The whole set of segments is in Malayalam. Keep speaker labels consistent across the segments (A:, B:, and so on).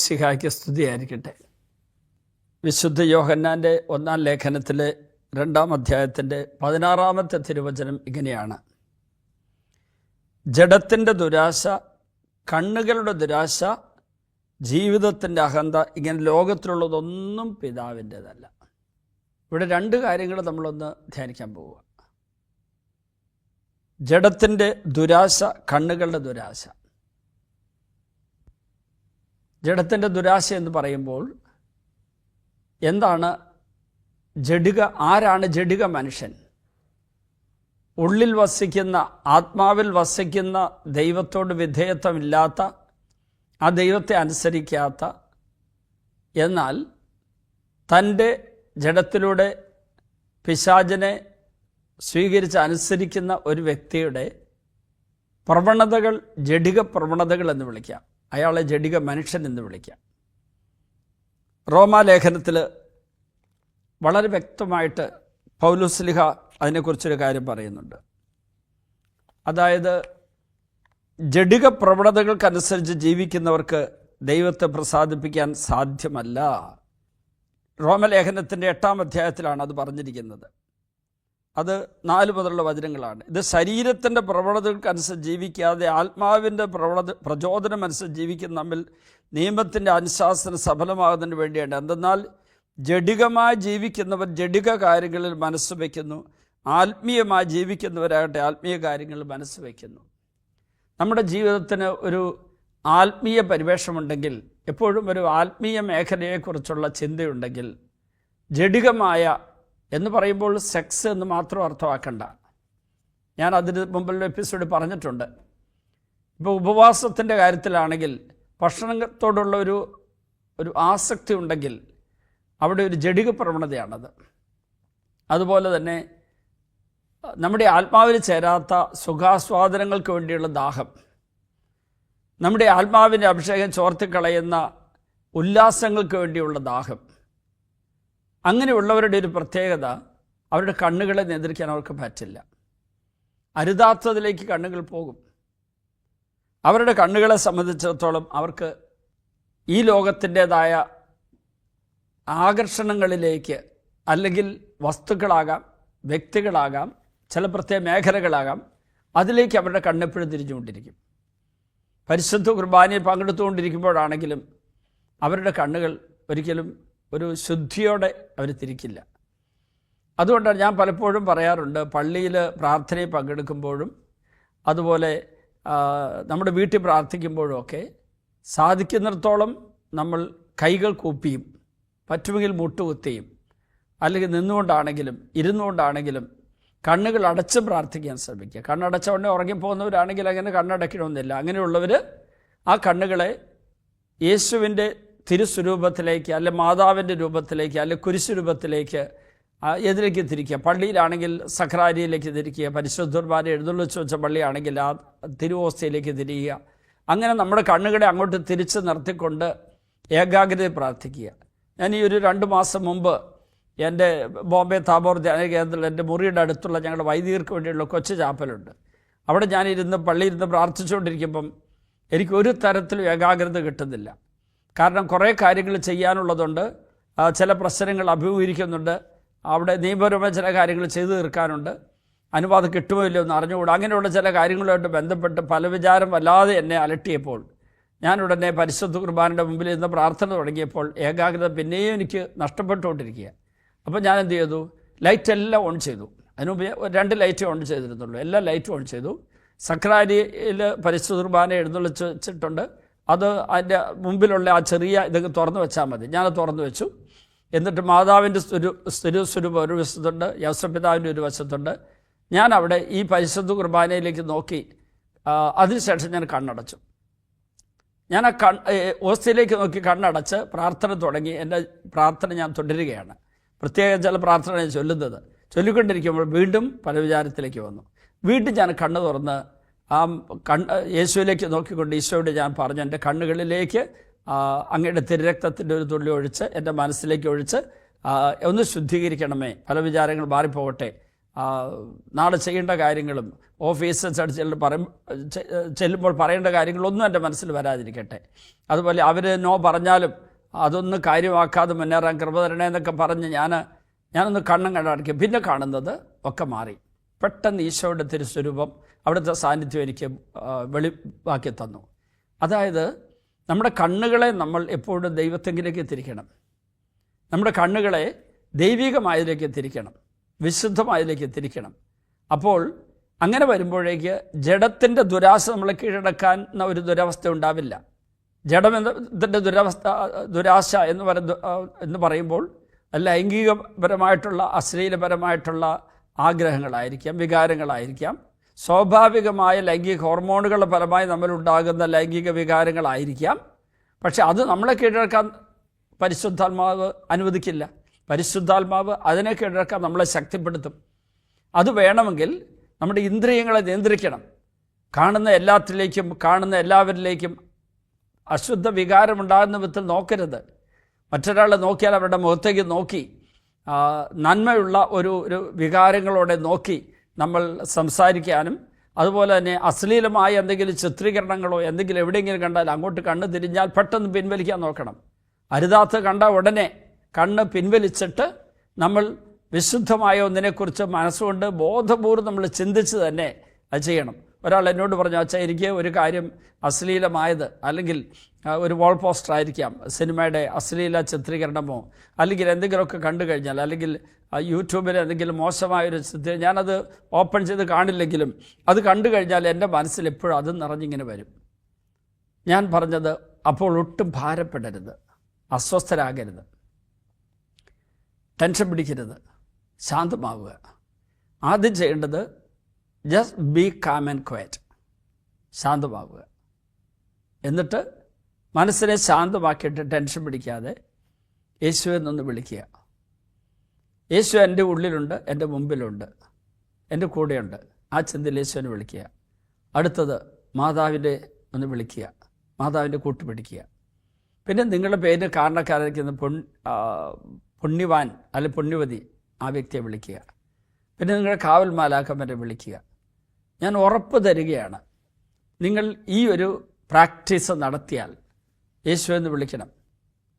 A: മിശിഹായ്ക്ക് സ്തുതിയായിരിക്കട്ടെ. വിശുദ്ധ യോഹന്നാൻ്റെ 1-ാം ലേഖനത്തിലെ 2-ാം അധ്യായത്തിൻ്റെ 16-ാമത്തെ തിരുവചനം ഇങ്ങനെയാണ്: ജഡത്തിൻ്റെ ദുരാശ, കണ്ണുകളുടെ ദുരാശ, ജീവിതത്തിൻ്റെ അഹന്ത, ഇങ്ങനെ ലോകത്തിലുള്ളതൊന്നും പിതാവിൻ്റേതല്ല. ഇവിടെ രണ്ട് കാര്യങ്ങൾ നമ്മളൊന്ന് ധ്യാനിക്കാൻ പോവുക. ജഡത്തിൻ്റെ ദുരാശ, കണ്ണുകളുടെ ദുരാശ. ജഡത്തിൻ്റെ ദുരാശ എന്ന് പറയുമ്പോൾ എന്താണ് ജഡിക? ആരാണ് ജഡിക മനുഷ്യൻ? ഉള്ളിൽ വസിക്കുന്ന, ആത്മാവിൽ വസിക്കുന്ന, ദൈവത്തോട് വിധേയത്വമില്ലാത്ത, ആ ദൈവത്തെ അനുസരിക്കാത്ത, എന്നാൽ തൻ്റെ ജഡത്തിലൂടെ പിശാചിനെ സ്വീകരിച്ച് അനുസരിക്കുന്ന ഒരു വ്യക്തിയുടെ പ്രവണതകൾ ജഡിക പ്രവണതകൾ എന്ന് വിളിക്കാം. അയാളെ ജഡിക മനുഷ്യൻ എന്ന് വിളിക്കാം. റോമാലേഖനത്തിൽ വളരെ വ്യക്തമായിട്ട് പൗലോസ്ലീഹ അതിനെക്കുറിച്ചൊരു കാര്യം പറയുന്നുണ്ട്. അതായത് ജഡിക പ്രവണതകൾക്കനുസരിച്ച് ജീവിക്കുന്നവർക്ക് ദൈവത്തെ പ്രസാദിപ്പിക്കാൻ സാധ്യമല്ല. റോമലേഖനത്തിൻ്റെ 8-ാം അധ്യായത്തിലാണ് അത് പറഞ്ഞിരിക്കുന്നത്. അത് 4 മുതലുള്ള വചനങ്ങളാണ്. ഇത് ശരീരത്തിൻ്റെ പ്രവണതകൾക്കനുസരിച്ച് ജീവിക്കാതെ ആത്മാവിൻ്റെ പ്രചോദനം അനുസരിച്ച് ജീവിക്കുന്ന നമ്മിൽ നിയമത്തിൻ്റെ അനുശാസനം സഫലമാകുന്നതിന് വേണ്ടിയാണ്. എന്തെന്നാൽ ജഡികമായി ജീവിക്കുന്നവർ ജഡിക കാര്യങ്ങളിൽ മനസ്സ് വയ്ക്കുന്നു, ആത്മീയമായി ജീവിക്കുന്നവരാകട്ടെ ആത്മീയ കാര്യങ്ങളിൽ മനസ്സ് വയ്ക്കുന്നു. നമ്മുടെ ജീവിതത്തിന് ഒരു ആത്മീയ പരിവേഷമുണ്ടെങ്കിൽ, എപ്പോഴും ഒരു ആത്മീയ മേഖലയെക്കുറിച്ചുള്ള ചിന്തയുണ്ടെങ്കിൽ, ജഡികമായ എന്ന് പറയുമ്പോൾ സെക്സ് എന്ന് മാത്രം അർത്ഥമാക്കണ്ട. ഞാൻ അതിന് മുമ്പുള്ള എപ്പിസോഡ് പറഞ്ഞിട്ടുണ്ട്. ഇപ്പോൾ ഉപവാസത്തിൻ്റെ കാര്യത്തിലാണെങ്കിൽ ഭക്ഷണത്തോടുള്ള ഒരു ആസക്തി ഉണ്ടെങ്കിൽ അവിടെ ഒരു ജഡിക പ്രവണതയാണത്. അതുപോലെ തന്നെ നമ്മുടെ ആത്മാവിൽ ചേരാത്ത സുഖാസ്വാദനങ്ങൾക്ക് വേണ്ടിയുള്ള ദാഹം, നമ്മുടെ ആത്മാവിൻ്റെ അഭിഷേകം ചോർത്തിക്കളയുന്ന ഉല്ലാസങ്ങൾക്ക് വേണ്ടിയുള്ള ദാഹം, അങ്ങനെയുള്ളവരുടെ ഒരു പ്രത്യേകത, അവരുടെ കണ്ണുകളെ നിയന്ത്രിക്കാൻ അവർക്ക് പറ്റില്ല. അരുതാത്തതിലേക്ക് കണ്ണുകൾ പോകും. അവരുടെ കണ്ണുകളെ സംബന്ധിച്ചിടത്തോളം അവർക്ക് ഈ ലോകത്തിൻ്റേതായ ആകർഷണങ്ങളിലേക്ക്, അല്ലെങ്കിൽ വസ്തുക്കളാകാം, വ്യക്തികളാകാം, ചില പ്രത്യേക മേഖലകളാകാം, അതിലേക്ക് അവരുടെ കണ്ണെപ്പോഴും തിരിഞ്ഞുകൊണ്ടിരിക്കും. പരിശുദ്ധ കുർബാനയിൽ പങ്കെടുത്തുകൊണ്ടിരിക്കുമ്പോഴാണെങ്കിലും അവരുടെ കണ്ണുകൾ ഒരിക്കലും ഒരു ശുദ്ധിയോടെ അവർ തിരിക്കില്ല. അതുകൊണ്ടാണ് ഞാൻ പലപ്പോഴും പറയാറുണ്ട്, പള്ളിയിൽ പ്രാർത്ഥനയിൽ പങ്കെടുക്കുമ്പോഴും അതുപോലെ നമ്മുടെ വീട്ടിൽ പ്രാർത്ഥിക്കുമ്പോഴും ഒക്കെ സാധിക്കുന്നിടത്തോളം നമ്മൾ കൈകൾ കൂപ്പിയും, പറ്റുമെങ്കിൽ മുട്ടുകുത്തിയും, അല്ലെങ്കിൽ നിന്നുകൊണ്ടാണെങ്കിലും ഇരുന്നുകൊണ്ടാണെങ്കിലും കണ്ണുകൾ അടച്ച് പ്രാർത്ഥിക്കാൻ ശ്രമിക്കുക. കണ്ണടച്ച ഉടനെ ഉറങ്ങിപ്പോകുന്നവരാണെങ്കിൽ അങ്ങനെ കണ്ണടയ്ക്കണമെന്നില്ല. അങ്ങനെയുള്ളവർ ആ കണ്ണുകളെ യേശുവിൻ്റെ തിരുസ്വരൂപത്തിലേക്ക്, അല്ലെ മാതാവിൻ്റെ രൂപത്തിലേക്ക്, അല്ലെ കുരിശു രൂപത്തിലേക്ക് ഏതിലേക്ക് തിരിക്കുക. പള്ളിയിലാണെങ്കിൽ സഖ്രാരിയിലേക്ക് തിരിക്കുക, പരിശുദ്ധ കുർബാന എഴുന്നള്ളിച്ച് വെച്ച പള്ളിയാണെങ്കിൽ ആ തിരുവോസ്തയിലേക്ക് തിരിയുക. അങ്ങനെ നമ്മുടെ കണ്ണുകളെ അങ്ങോട്ട് തിരിച്ച് നിർത്തിക്കൊണ്ട് ഏകാഗ്രതയിൽ പ്രാർത്ഥിക്കുക. ഞാൻ ഈ ഒരു 2 മാസം മുമ്പ് എൻ്റെ ബോംബെ താബോർ ധ്യാന കേന്ദ്രത്തിൽ എൻ്റെ മുറിയുടെ അടുത്തുള്ള ഞങ്ങളുടെ വൈദികർക്ക് വേണ്ടിയുള്ള കൊച്ചു ചാപ്പലുണ്ട്. അവിടെ ഞാനിരുന്ന് പള്ളിയിരുന്ന് പ്രാർത്ഥിച്ചുകൊണ്ടിരിക്കുമ്പം എനിക്ക് ഒരു തരത്തിലും ഏകാഗ്രത കിട്ടുന്നില്ല. കാരണം കുറേ കാര്യങ്ങൾ ചെയ്യാനുള്ളതുണ്ട്, ചില പ്രശ്നങ്ങൾ അഭിമുഖീകരിക്കുന്നുണ്ട്, അവിടെ നിയമപരമായ ചില കാര്യങ്ങൾ ചെയ്തു തീർക്കാനുണ്ട്, അനുവാദം കിട്ടുമോ ഇല്ലയോ എന്ന് അറിഞ്ഞുകൂടാ. അങ്ങനെയുള്ള ചില കാര്യങ്ങളുമായിട്ട് ബന്ധപ്പെട്ട് പല വിചാരം വല്ലാതെ എന്നെ അലട്ടിയപ്പോൾ ഞാനുടനെ പരിശുദ്ധ കുർബാനയുടെ മുമ്പിൽ ഇന്ന് പ്രാർത്ഥന തുടങ്ങിയപ്പോൾ ഏകാഗ്രത പിന്നെയും എനിക്ക് നഷ്ടപ്പെട്ടുകൊണ്ടിരിക്കുക. അപ്പോൾ ഞാൻ എന്ത് ചെയ്തു? ലൈറ്റ് എല്ലാം ഓൺ ചെയ്തു. അതിനുമുമ്പ് 2 ലൈറ്റ് ഓൺ ചെയ്തിരുന്നുള്ളൂ. എല്ലാ ലൈറ്റും ഓൺ ചെയ്തു. സക്രാരിയിൽ പരിശുദ്ധ കുർബാന എഴുന്നള്ളിച്ച് വെച്ചിട്ടുണ്ട്. അത് അതിൻ്റെ മുമ്പിലുള്ള ആ ചെറിയ ഇതൊക്കെ തുറന്നു വെച്ചാൽ മതി. ഞാനത് തുറന്നു വെച്ചു. എന്നിട്ട് മാതാവിൻ്റെ സ്വരൂപം ഒരു വശത്തുണ്ട്, യൗസപിതാവിൻ്റെ ഒരു വശത്തുണ്ട്. ഞാൻ അവിടെ ഈ പരിശുദ്ധ കുർബാനയിലേക്ക് നോക്കി. അതിനുശേഷം ഞാൻ കണ്ണടച്ചു. ഞാൻ ആ ഓസ്തിയിലേക്ക് നോക്കി കണ്ണടച്ച് പ്രാർത്ഥന തുടങ്ങി. എൻ്റെ പ്രാർത്ഥന ഞാൻ തുടരുകയാണ്. പ്രത്യേകം ചില പ്രാർത്ഥന ഞാൻ ചൊല്ലിക്കൊണ്ടിരിക്കുമ്പോൾ വീണ്ടും പല വിചാരത്തിലേക്ക് വന്നു. വീണ്ടും ഞാൻ കണ്ണ് തുറന്ന് ആ യേശുവിലേക്ക് നോക്കിക്കൊണ്ട് ഈശോയോട് ഞാൻ പറഞ്ഞു, എൻ്റെ കണ്ണുകളിലേക്ക് അങ്ങയുടെ തിരുരക്തത്തിൻ്റെ ഒരു തുള്ളി ഒഴിച്ച് എൻ്റെ മനസ്സിലേക്ക് ഒഴിച്ച് ഒന്ന് ശുദ്ധീകരിക്കണമേ, പല വിചാരങ്ങൾ മാറിപ്പോകട്ടെ, നാളെ ചെയ്യേണ്ട കാര്യങ്ങളും ഓഫീസ് ചെല്ലുമ്പോൾ പറയേണ്ട കാര്യങ്ങളൊന്നും എൻ്റെ മനസ്സിൽ വരാതിരിക്കട്ടെ. അതുപോലെ അവർ നോ പറഞ്ഞാലും അതൊന്നും കാര്യമാക്കാതെ മുന്നേറാൻ കൃപ തരണേ എന്നൊക്കെ പറഞ്ഞ് ഞാനൊന്ന് കണ്ണും കണ്ടടയ്ക്കും. പിന്നെ കാണുന്നത് ഒക്കെ മാറി. പെട്ടെന്ന് ഈശോയുടെ തിരുസ്വരൂപം, അവിടുത്തെ സാന്നിധ്യം എനിക്ക് വെളിവാക്കി തന്നു. അതായത് നമ്മുടെ കണ്ണുകളെ നമ്മൾ എപ്പോഴും ദൈവത്തെങ്കിലേക്ക് തിരിക്കണം. നമ്മുടെ കണ്ണുകളെ ദൈവികമായതിലേക്ക് തിരിക്കണം, വിശുദ്ധമായതിലേക്ക് തിരിക്കണം. അപ്പോൾ അങ്ങനെ വരുമ്പോഴേക്ക് ജഡത്തിൻ്റെ ദുരാശ നമ്മളെ കീഴടക്കാൻ ഒരു ദുരവസ്ഥ ഉണ്ടാവില്ല. ജഡമെന്നതിൻ്റെ ദുരാശ എന്ന് പറയുമ്പോൾ ലൈംഗികപരമായിട്ടുള്ള അശ്ലീലപരമായിട്ടുള്ള ആഗ്രഹങ്ങളായിരിക്കാം, വികാരങ്ങളായിരിക്കാം, സ്വാഭാവികമായ ലൈംഗിക ഹോർമോണുകളുടെ ഫലമായി നമ്മളുണ്ടാകുന്ന ലൈംഗിക വികാരങ്ങളായിരിക്കാം. പക്ഷെ അത് നമ്മളെ കീഴടക്കാൻ പരിശുദ്ധാത്മാവ് അനുവദിക്കില്ല. പരിശുദ്ധാത്മാവ് അതിനെ കീഴടക്കാൻ നമ്മളെ ശക്തിപ്പെടുത്തും. അത് വേണമെങ്കിൽ നമ്മുടെ ഇന്ദ്രിയങ്ങളെ നിയന്ത്രിക്കണം. കാണുന്ന എല്ലാത്തിലേക്കും കാണുന്ന എല്ലാവരിലേക്കും അശുദ്ധ വികാരമുണ്ടാകുന്ന വിധത്തിൽ നോക്കരുത്. മറ്റൊരാളെ നോക്കിയാൽ അവരുടെ മുഖത്തേക്ക് നോക്കി നന്മയുള്ള ഒരു വികാരങ്ങളോടെ നോക്കി നമ്മൾ സംസാരിക്കാനും, അതുപോലെ തന്നെ അശ്ലീലമായ എന്തെങ്കിലും ചിത്രീകരണങ്ങളോ എന്തെങ്കിലും എവിടെയെങ്കിലും കണ്ടാൽ അങ്ങോട്ട് കണ്ണ് തിരിഞ്ഞാൽ പെട്ടെന്ന് പിൻവലിക്കാൻ നോക്കണം. അരുതാത്ത കണ്ട ഉടനെ കണ്ണ് പിൻവലിച്ചിട്ട് നമ്മൾ വിശുദ്ധമായ ഒന്നിനെക്കുറിച്ച് മനസ്സുകൊണ്ട് ബോധപൂർവ്വം നമ്മൾ ചിന്തിച്ച് തന്നെ അത് ചെയ്യണം. ഒരാൾ എന്നോട് പറഞ്ഞു, അച്ഛാ എനിക്ക് ഒരു കാര്യം അശ്ലീലമായത്, അല്ലെങ്കിൽ ഒരു വാൾ പോസ്റ്റർ ആയിരിക്കാം, സിനിമയുടെ അശ്ലീല ചിത്രീകരണമോ അല്ലെങ്കിൽ എന്തെങ്കിലുമൊക്കെ കണ്ടു കഴിഞ്ഞാൽ, അല്ലെങ്കിൽ യൂട്യൂബിൽ എന്തെങ്കിലും മോശമായൊരു ചിത്രം, ഞാനത് ഓപ്പൺ ചെയ്ത് കാണില്ലെങ്കിലും അത് കണ്ടു കഴിഞ്ഞാൽ എൻ്റെ മനസ്സിൽ എപ്പോഴും അത് നിറഞ്ഞിങ്ങനെ വരും. ഞാൻ പറഞ്ഞത്, അപ്പോൾ ഒട്ടും ഭാരപ്പെടരുത്, അസ്വസ്ഥരാകരുത്, ടെൻഷൻ പിടിക്കരുത്, ശാന്തമാവുക. ആദ്യം ചെയ്യേണ്ടത് just be calm and quiet, ശാന്തമാവുക. എന്നിട്ട് മനസ്സിനെ ശാന്തമാക്കിയിട്ട് ടെൻഷൻ പിടിക്കാതെ യേശുവെ നിന്ന് വിളിക്കുക. യേശു എൻ്റെ ഉള്ളിലുണ്ട്, എൻ്റെ മുമ്പിലുണ്ട്, എൻ്റെ കൂടെയുണ്ട്. ആ ചിന്തയിൽ യേശുവിനെ വിളിക്കുക. അടുത്തത് മാതാവിൻ്റെ ഒന്ന് വിളിക്കുക, മാതാവിൻ്റെ കൂട്ടുപിടിക്കുക. പിന്നെ നിങ്ങളുടെ പേരിന് കാരണക്കാരായിരിക്കുന്ന പുണ്യവാൻ അല്ലെങ്കിൽ പുണ്യവതി, ആ വ്യക്തിയെ വിളിക്കുക. പിന്നെ നിങ്ങളുടെ കാവൽ മാലാഖമാരെ വിളിക്കുക. ഞാൻ ഉറപ്പ് തരികയാണ്, നിങ്ങൾ ഈ ഒരു പ്രാക്ടീസ് നടത്തിയാൽ യേശു എന്ന് വിളിക്കണം.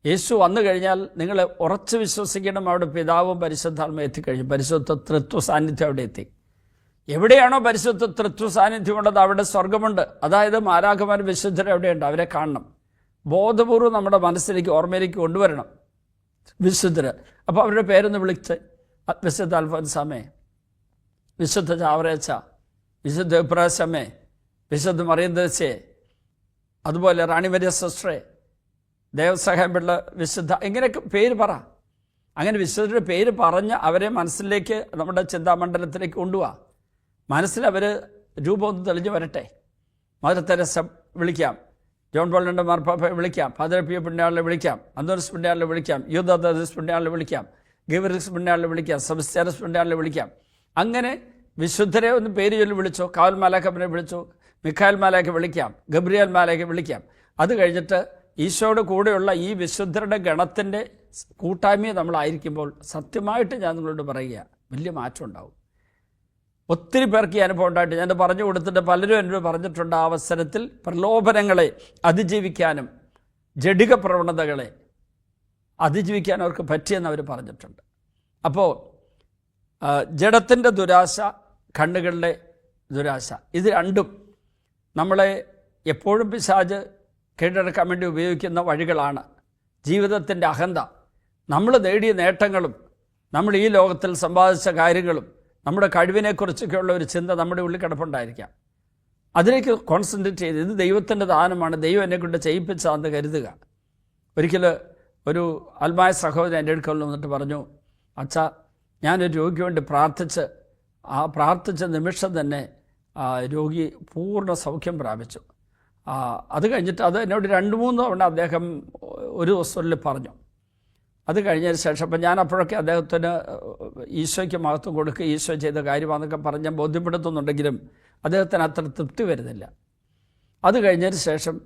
A: യേശു വന്നു കഴിഞ്ഞാൽ നിങ്ങൾ ഉറച്ച് വിശ്വസിക്കണം, അവിടെ പിതാവും പരിശുദ്ധാത്മ എത്തിക്കഴിഞ്ഞു. പരിശുദ്ധ തൃത്വ സാന്നിധ്യം അവിടെ എത്തി. എവിടെയാണോ പരിശുദ്ധ തൃത്വ സാന്നിധ്യം ഉള്ളത് അവിടെ സ്വർഗമുണ്ട്. അതായത് മാലാഖമാർ വിശുദ്ധരെ എവിടെയുണ്ട്, അവരെ കാണണം. ബോധപൂർവ്വം നമ്മുടെ മനസ്സിലേക്ക് ഓർമ്മയിലേക്ക് കൊണ്ടുവരണം വിശുദ്ധര്. അപ്പോൾ അവരുടെ പേരൊന്ന് വിളിച്ച്, വിശുദ്ധ അൽഫോൻസാമേ, വിശുദ്ധ ചാവറേച്ച, വിശുദ്ധ ഇബ്രാഹിമേ, വിശുദ്ധ മറിയം ദേശേ, അതുപോലെ റാണി മരിയ സിസ്റ്ററെ, ദേവസഹായം പിള്ള വിശുദ്ധ, ഇങ്ങനെയൊക്കെ പേര് പറ. അങ്ങനെ വിശുദ്ധരുടെ പേര് പറഞ്ഞ് അവരെ മനസ്സിലേക്ക്, നമ്മുടെ ചിന്താമണ്ഡലത്തിലേക്ക് കൊണ്ടുപോവാ. മനസ്സിൽ അവർ രൂപമൊന്ന് തെളിഞ്ഞു വരട്ടെ. മദർ തെരേസ വിളിക്കാം, ജോൺ പോൾ II മാർപ്പാപ്പയെ വിളിക്കാം, ഫാദർ പിയോ പുണ്യാളിനെ വിളിക്കാം, അന്തോണിസ് പുണ്യാളിനെ വിളിക്കാം, യൂദാദാസ് പുണ്യാളിനെ വിളിക്കാം, ഗീവർഗീസ് പുണ്യാളിനെ വിളിക്കാം, സെബസ്ത്യാനോസ് പുണ്യാളിനെ വിളിക്കാം. അങ്ങനെ വിശുദ്ധരെ ഒന്ന് പേര് ചൊല്ലി വിളിച്ചോ. കാവൽ മാലാഖനെ വിളിച്ചോ, മിഖായേൽ മാലാഖയെ വിളിക്കാം, ഗബ്രിയേൽ മാലാഖയെ വിളിക്കാം. അത് കഴിഞ്ഞിട്ട് ഈശോയുടെ കൂടെയുള്ള ഈ വിശുദ്ധരുടെ ഗണത്തിൻ്റെ കൂട്ടായ്മയെ നമ്മളായിരിക്കുമ്പോൾ സത്യമായിട്ട് ഞാൻ നിങ്ങളോട് പറയുക, വലിയ മാറ്റം ഉണ്ടാവും. ഒത്തിരി പേർക്ക് ഈ അനുഭവം ഉണ്ടായിട്ട് ഞാൻ പറഞ്ഞു കൊടുത്തിട്ട് പലരും എന്നോട് പറഞ്ഞിട്ടുണ്ട്, ആ അവസരത്തിൽ പ്രലോഭനങ്ങളെ അതിജീവിക്കാനും ജഡിക പ്രവണതകളെ അതിജീവിക്കാനും അവർക്ക് പറ്റിയെന്ന് അവർ പറഞ്ഞിട്ടുണ്ട്. അപ്പോൾ ജഡത്തിൻ്റെ ദുരാശ, കണ്ണുകളുടെ ദുരാശ, ഇത് രണ്ടും നമ്മളെ എപ്പോഴും പിശാച് കീഴടക്കാൻ വേണ്ടി ഉപയോഗിക്കുന്ന വഴികളാണ്. ജീവിതത്തിൻ്റെ അഹന്ത, നമ്മൾ നേടിയ നേട്ടങ്ങളും നമ്മൾ ഈ ലോകത്തിൽ സമ്പാദിച്ച കാര്യങ്ങളും നമ്മുടെ കഴിവിനെക്കുറിച്ചൊക്കെയുള്ള ഒരു ചിന്ത നമ്മുടെ ഉള്ളിൽ കിടപ്പുണ്ടായിരിക്കാം. അതിലേക്ക് കോൺസെൻട്രേറ്റ് ചെയ്ത് ഇത് ദൈവത്തിൻ്റെ ദാനമാണ്, ദൈവം എന്നെക്കൊണ്ട് ചെയ്യിപ്പിച്ചതെന്ന് കരുതുക. ഒരിക്കൽ ഒരു ആത്മായ സഹോദരൻ എൻ്റെ അടുക്കൽ വന്നിട്ട് പറഞ്ഞു, അച്ഛാ, ഞാനൊരു രോഗിക്ക് വേണ്ടി പ്രാർത്ഥിച്ച നിമിഷം തന്നെ രോഗി പൂർണ്ണ സൗഖ്യം പ്രാപിച്ചു. അത് കഴിഞ്ഞിട്ട് അത് എന്നോട് 2-3 തവണ അദ്ദേഹം ഒരു ദിവസത്തിൽ പറഞ്ഞു. അത് കഴിഞ്ഞതിന് ശേഷം അപ്പം ഞാൻ അപ്പോഴൊക്കെ അദ്ദേഹത്തിന് ഈശോയ്ക്ക് മഹത്വം കൊടുക്കുക, ഈശോ ചെയ്ത കാര്യമാണെന്നൊക്കെ പറഞ്ഞ് ഞാൻ ബോധ്യപ്പെടുത്തുന്നുണ്ടെങ്കിലും അദ്ദേഹത്തിന് അത്ര തൃപ്തി വരുന്നില്ല. അത് കഴിഞ്ഞതിന് ശേഷം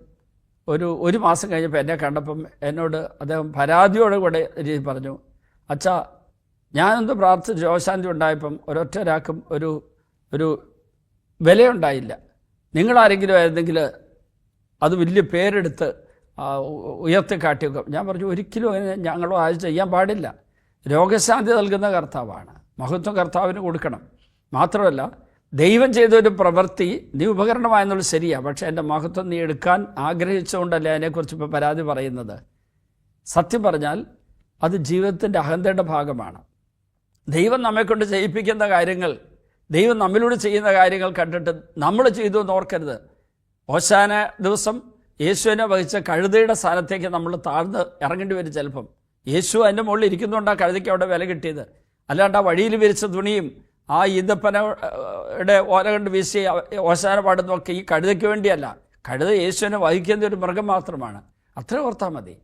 A: ഒരു മാസം കഴിഞ്ഞപ്പോൾ എന്നെ കണ്ടപ്പം എന്നോട് അദ്ദേഹം പരാതിയോടെ കൂടെ രീതി പറഞ്ഞു, അച്ഛാ, ഞാനെന്ത് പ്രാർത്ഥിച്ച് രോഗശാന്തി ഉണ്ടായപ്പം ഒരൊറ്റ ഒരാൾക്കും ഒരു വിലയുണ്ടായില്ല. നിങ്ങളാരെങ്കിലും ആയിരുന്നെങ്കിൽ അത് വലിയ പേരെടുത്ത് ഉയർത്തിക്കാട്ടിയൊക്കെ. ഞാൻ പറഞ്ഞു ഒരിക്കലും അങ്ങനെ ഞങ്ങളോ അത് ചെയ്യാൻ പാടില്ല. രോഗശാന്തി നൽകുന്ന കർത്താവാണ്, മഹത്വം കർത്താവിന് കൊടുക്കണം. മാത്രമല്ല ദൈവം ചെയ്തൊരു പ്രവൃത്തി നീ ഉപകരണമായെന്നുള്ളത് ശരിയാണ്, പക്ഷേ എൻ്റെ മഹത്വം നീ എടുക്കാൻ ആഗ്രഹിച്ചുകൊണ്ടല്ലേ അതിനെക്കുറിച്ച് ഇപ്പോൾ പരാതി പറയുന്നത്. സത്യം പറഞ്ഞാൽ അത് ജീവിതത്തിൻ്റെ അഹന്തയുടെ ഭാഗമാണ്. ദൈവം നമ്മെക്കൊണ്ട് ചെയ്യിപ്പിക്കുന്ന കാര്യങ്ങൾ, ദൈവം നമ്മിലൂടെ ചെയ്യുന്ന കാര്യങ്ങൾ കണ്ടിട്ട് നമ്മൾ ചെയ്തു എന്ന് ഓർക്കരുത്. ഓശാന ദിവസം യേശുവിനെ വഹിച്ച കഴുതയുടെ സ്ഥാനത്തേക്ക് നമ്മൾ താഴ്ന്ന് ഇറങ്ങേണ്ടി വരും. ചിലപ്പം യേശു അതിൻ്റെ മുകളിൽ ഇരിക്കുന്നതുകൊണ്ടാണ് കഴുതയ്ക്ക് അവിടെ വില കിട്ടിയത്. അല്ലാണ്ട് ആ വഴിയിൽ വിരിച്ച തുണിയും ആ ഈന്തപ്പനയുടെ ഓല കണ്ട് വീശി ഓശാന പാടുന്നതൊക്കെ ഈ കഴുതയ്ക്ക് വേണ്ടിയല്ല. കഴുത യേശുവിനെ വഹിക്കുന്ന ഒരു മൃഗം മാത്രമാണ്. അത്ര ഓർത്താൽ മതി.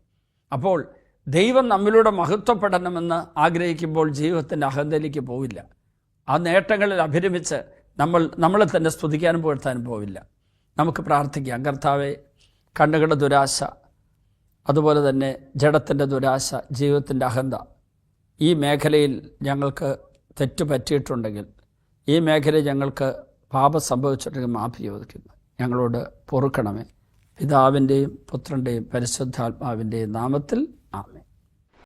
A: അപ്പോൾ ദൈവം നമ്മിലൂടെ മഹത്വപ്പെടണമെന്ന് ആഗ്രഹിക്കുമ്പോൾ ജീവിതത്തിൻ്റെ അഹന്തയിലേക്ക് പോവില്ല. ആ നേട്ടങ്ങളിൽ അഭിരമിച്ച് നമ്മളെ തന്നെ സ്തുതിക്കാനും പുകഴ്ത്താനും പോവില്ല. നമുക്ക് പ്രാർത്ഥിക്കാം. കർത്താവേ, കണ്ണുകളുടെ ദുരാശ, അതുപോലെ തന്നെ ജഡത്തിൻ്റെ ദുരാശ, ജീവിതത്തിൻ്റെ അഹന്ത, ഈ മേഖലയിൽ ഞങ്ങൾക്ക് തെറ്റ് പറ്റിയിട്ടുണ്ടെങ്കിൽ, ഈ മേഖലയിൽ ഞങ്ങൾക്ക് പാപം സംഭവിച്ചിട്ടുണ്ടെങ്കിൽ മാഫി ചോദിക്കുന്നു. ഞങ്ങളോട് പൊറുക്കണമേ. പിതാവിൻ്റെയും പുത്രൻ്റെയും പരിശുദ്ധാത്മാവിൻ്റെയും നാമത്തിൽ ആമേൻ.